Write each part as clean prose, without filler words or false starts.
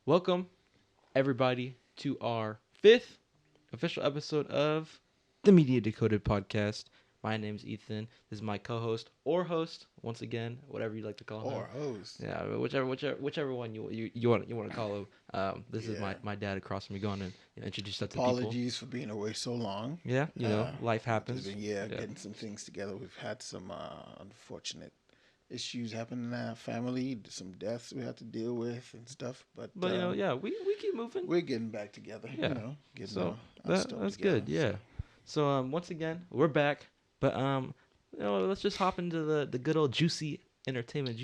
Welcome, everybody, to our fifth official episode of the Media Decoded podcast. My name's Ethan. This is my co-host or host, once again, whatever you like to call him. Or host. Yeah, whichever one you want to call him. This is Yeah. my dad across from me. Go on and introduce that to people. Apologies for being away so long. Yeah, life happens. Getting some things together. We've had some unfortunate issues happen in our family, some deaths we had to deal with and stuff. But we keep moving. we're getting back together. Yeah. Getting So our stuff that's together, good. Yeah. So once again, we're back, but let's just hop into the good old juicy entertainment.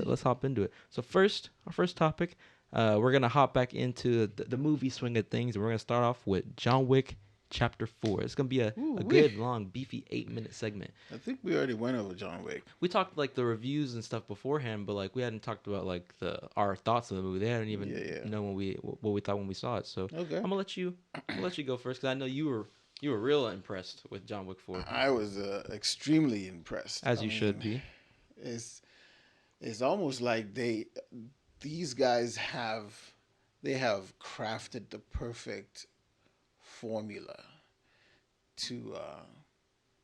Let's hop into it. So our first topic, we're gonna hop back into the movie swing of things, and we're gonna start off with John Wick Chapter 4. It's gonna be a good long beefy 8-minute segment. I think we already went over John Wick. We talked like the reviews and stuff beforehand, but like we hadn't talked about like our thoughts of the movie. They hadn't even know what we thought when we saw it. So Okay. I'm gonna let you go first, because I know you were real impressed with John Wick 4. I was extremely impressed. As you should be. It's almost like these guys have crafted the perfect formula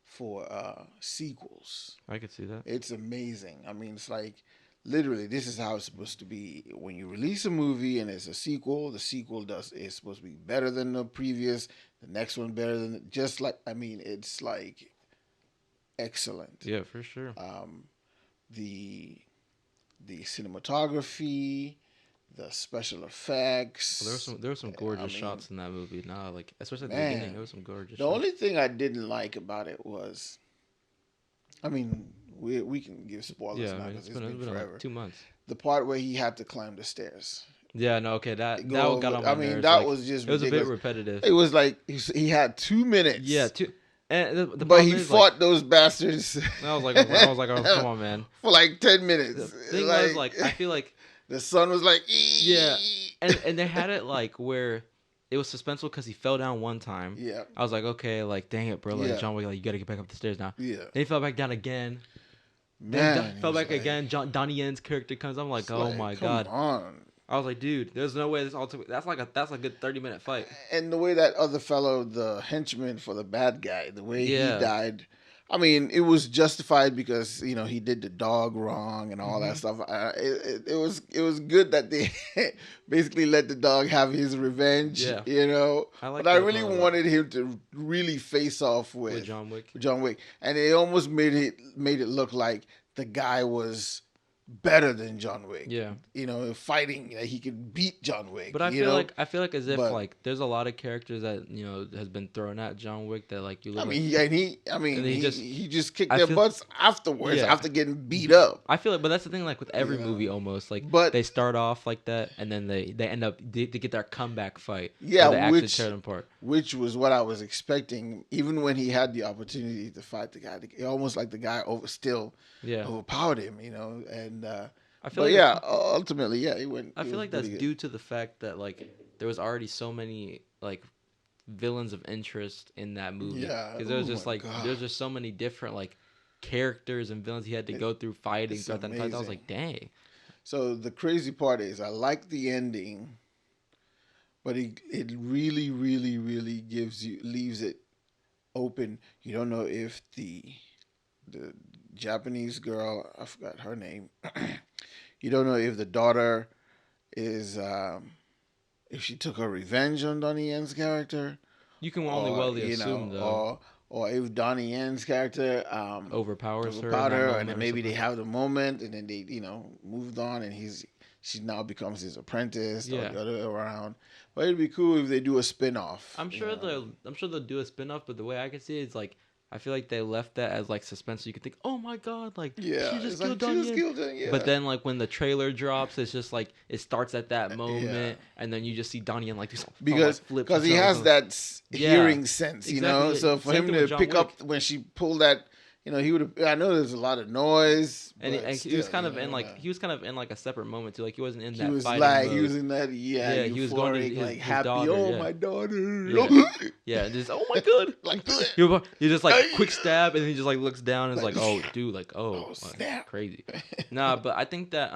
for sequels. I could see that. It's amazing. I mean, it's like literally this is how it's supposed to be. When you release a movie and it's a sequel, the sequel is supposed to be better than the previous. The next one better than it's like excellent. Yeah, for sure. The cinematography, the special effects. Well, there were some gorgeous shots in that movie. Nah, like especially at the beginning, there was some gorgeous. The only thing I didn't like about it was, we can give spoilers now because it's been forever. Like 2 months. The part where he had to climb the stairs. Yeah, no, okay, that got on my nerves. That was just it was ridiculous. a bit repetitive. It was like he had 2 minutes. Yeah, and but he fought those bastards. I was like, oh, come on, man. For like 10 minutes. The thing was, like, I feel like the sun was like, yeah, and they had it like where it was suspenseful because he fell down one time. Yeah, I was like, okay, like dang it, bro, like John Wick, like you gotta get back up the stairs now. Yeah, then he fell back down again. Man, then fell back again. Donnie Yen's character comes. I'm like, oh my god. Come on. I was like, dude, there's no way this all took. That's a good 30-minute fight. And the way that other fellow, the henchman for the bad guy, the way he died, I mean, it was justified because he did the dog wrong and all that stuff. It was good that they basically let the dog have his revenge. Yeah. But I really wanted him to really face off with John Wick. And it almost made it look like the guy was better than John Wick. Yeah. Fighting, he could beat John Wick. But I feel like as if like there's a lot of characters that has been thrown at John Wick that like you look. He just kicked their butts afterwards after getting beat up. I feel like, but that's the thing, like with every movie almost, like they start off like that and then they end up they get their comeback fight. Yeah, they actually tear them apart. Which was what I was expecting. Even when he had the opportunity to fight the guy, almost like the guy overpowered him. And I feel like ultimately, he went. I feel like that's due to the fact that like there was already so many like villains of interest in that movie. Yeah, because there was just there's just so many different like characters and villains he had to go through fighting throughout that time. I was like, dang. So the crazy part is, I like the ending, but it really, really, really leaves it open. You don't know if the Japanese girl, I forgot her name. You don't know if the daughter is if she took her revenge on Donnie Yen's character. You can only assume though. Or if Donnie Yen's character overpowers her, and then maybe they have the moment, and then they moved on, and she now becomes his apprentice, or the other way around. But it'd be cool if they do a spin-off. I'm sure they'll do a spin-off, but the way I can see it is like, I feel like they left that as like suspense, so you could think, oh my god, like she just killed Donnie Yen. But then like when the trailer drops, it's just like it starts at that moment, and then you just see Donnie Yen like do something because he has that hearing sense, exactly. So for him to pick up when she pulled that. He would have. I know there's a lot of noise, and he was kind of in like a separate moment too. Like he wasn't in that. He was fighting like mode. He was in that. Yeah, he was going to his happy. Daughter, my daughter. Just oh my god. Like he just like quick stab, and he just like looks down and is like, oh dude, like snap. Crazy. Nah, but I think that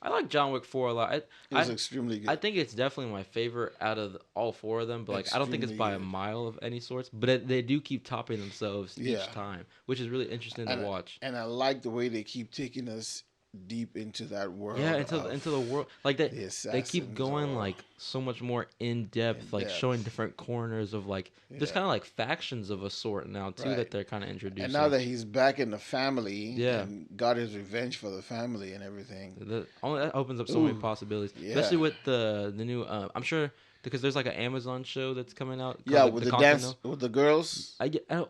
I like John Wick 4 a lot. It was extremely good. I think it's definitely my favorite out of all 4 of them. But like, I don't think it's by a mile of any sorts. But they do keep topping themselves each time, which is really interesting to watch. And I like the way they keep taking us deep into that world. Yeah, into the world. Like that, they keep going like so much more in depth, like showing different corners of like there's kind of like factions of a sort now too that they're kind of introducing. And now that he's back in the family, and got his revenge for the family and everything, that opens up so many possibilities, especially with the new. I'm sure. Because there's like an Amazon show that's coming out. With the dance with the girls.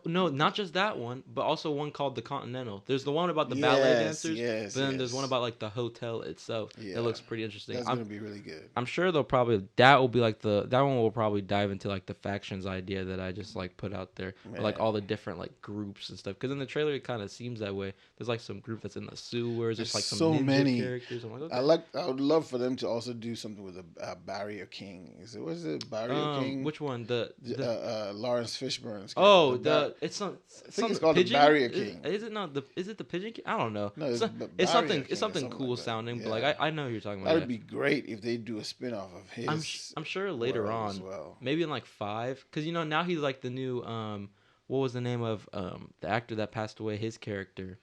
No, not just that one, but also one called The Continental. There's the one about the ballet dancers, but then there's one about like the hotel itself. That looks pretty interesting. That's gonna be really good. I'm sure they'll probably that one will probably dive into like the factions idea that I just like put out there, or, like all the different like groups and stuff. Because in the trailer it kind of seems that way. There's like some group that's in the sewers. There's like some ninja many characters. I'm like, okay. I would love for them to also do something with a Barrier King. Was it Barrier King? Which one? The Lawrence Fishburne's. It's called the Barrier King. Is it not Is it the Pigeon King? I don't know. No, it's something cool like sounding. Yeah. But like I know who you're talking about. That'd be great if they do a spin-off of his. I'm sure later on, as well. Maybe in like 5, because now he's like the new what was the name of the actor that passed away? His character.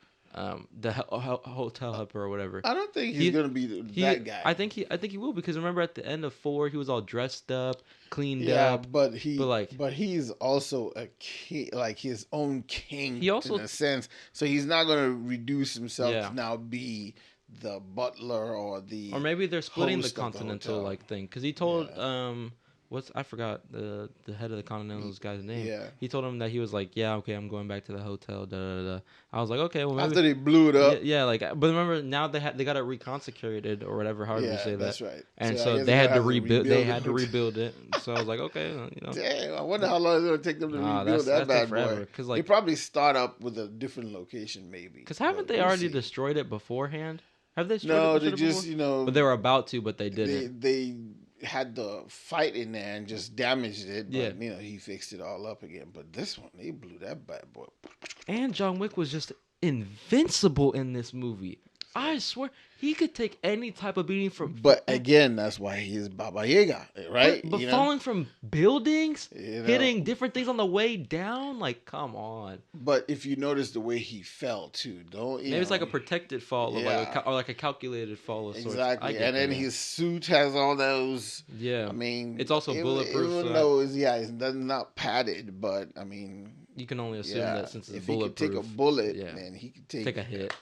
The hotel helper or whatever. I don't think he's gonna be that guy. I think he will, because remember at the end of 4 he was all dressed up, cleaned Yeah, up. but he's also a king, like his own king. He also, in a sense, so he's not gonna reduce himself to now be the butler or maybe they're splitting the Continental like thing, because he told I forgot the head of the Continental's guy's name. Yeah. He told him that he was like, yeah, okay, I'm going back to the hotel. Da, da, da. I was like, okay, well, maybe. After they blew it up. Yeah, like, but remember now they got it reconsecrated or whatever, however you say that. That's right. And so they had to rebuild. They had to rebuild it. So I was like, okay, Damn, I wonder how long it's gonna take them to rebuild that bad boy. Because like, they probably start up with a different location, maybe. Because haven't they already destroyed it beforehand? Have they destroyed it? No, they just But they were about to, but they didn't. They had the fight in there and just damaged it, but he fixed it all up again. But this one, they blew that bad boy. And John Wick was just invincible in this movie. I swear he could take any type of beating from. But again, that's why he is Baba Yaga, right? But falling from buildings, hitting different things on the way down, like, come on. But if you notice the way he fell too, maybe it's like a protected fall, or like a calculated fall of sorts. Exactly, and then his suit has all those. Yeah, I mean, it's also bulletproof. Even though it's not padded, but I mean, you can only assume that since it's bulletproof. If he could take a bullet, then he could take a hit.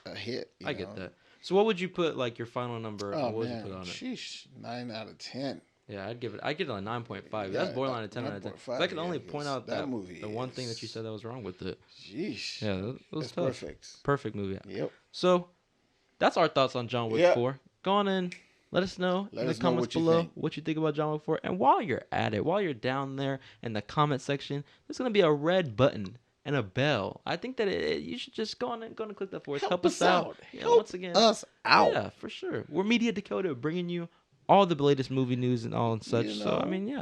I get that. So what would you put like your final number? Oh, what would man. you put on it? Sheesh, 9 out of 10. Yeah, I'd give it a 9.5. Yeah, that's borderline a 10 out of 10. I can only point out that movie. The one thing that you said that was wrong with it. Sheesh. Yeah, that was tough. Perfect. Perfect movie. Yep. So that's our thoughts on John Wick 4. Go on in. Let us know in the comments below what you think about John Wick 4. And while you're at it, while you're down there in the comment section, there's going to be a red button and a bell. I think that you should just go on and click that for us. Help us out. Once again, us out. Yeah, for sure. We're Media Dakota, bringing you all the latest movie news and all and such. So I mean,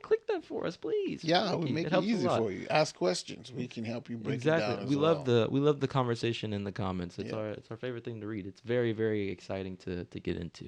click that for us, please. Yeah, we make it easy for you. Ask questions. We can help you break it down. We love the conversation in the comments. It's our favorite thing to read. It's very, very exciting to get into.